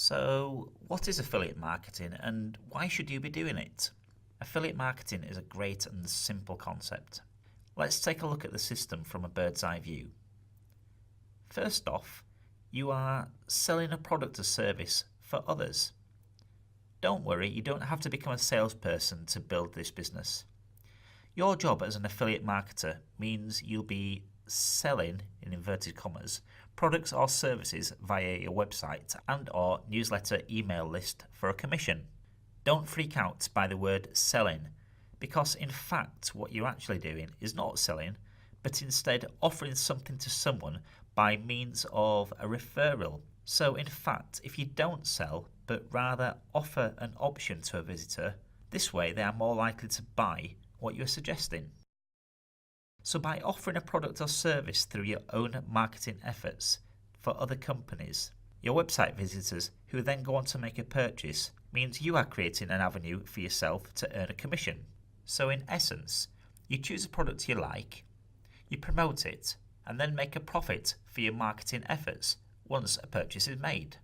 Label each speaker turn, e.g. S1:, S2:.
S1: So, what is affiliate marketing and why should you be doing it? Affiliate marketing is a great and simple concept. Let's take a look at the system from a bird's eye view. First off, you are selling a product or service for others. Don't worry, you don't have to become a salesperson to build this business. Your job as an affiliate marketer means you'll be selling, in inverted commas, products or services via your website and or newsletter email list for a commission. Don't freak out by the word selling, because in fact what you're actually doing is not selling, but instead offering something to someone by means of a referral. So in fact, if you don't sell, but rather offer an option to a visitor, this way they are more likely to buy what you're suggesting. So by offering a product or service through your own marketing efforts for other companies, your website visitors who then go on to make a purchase means you are creating an avenue for yourself to earn a commission. So in essence, you choose a product you like, you promote it, and then make a profit for your marketing efforts once a purchase is made.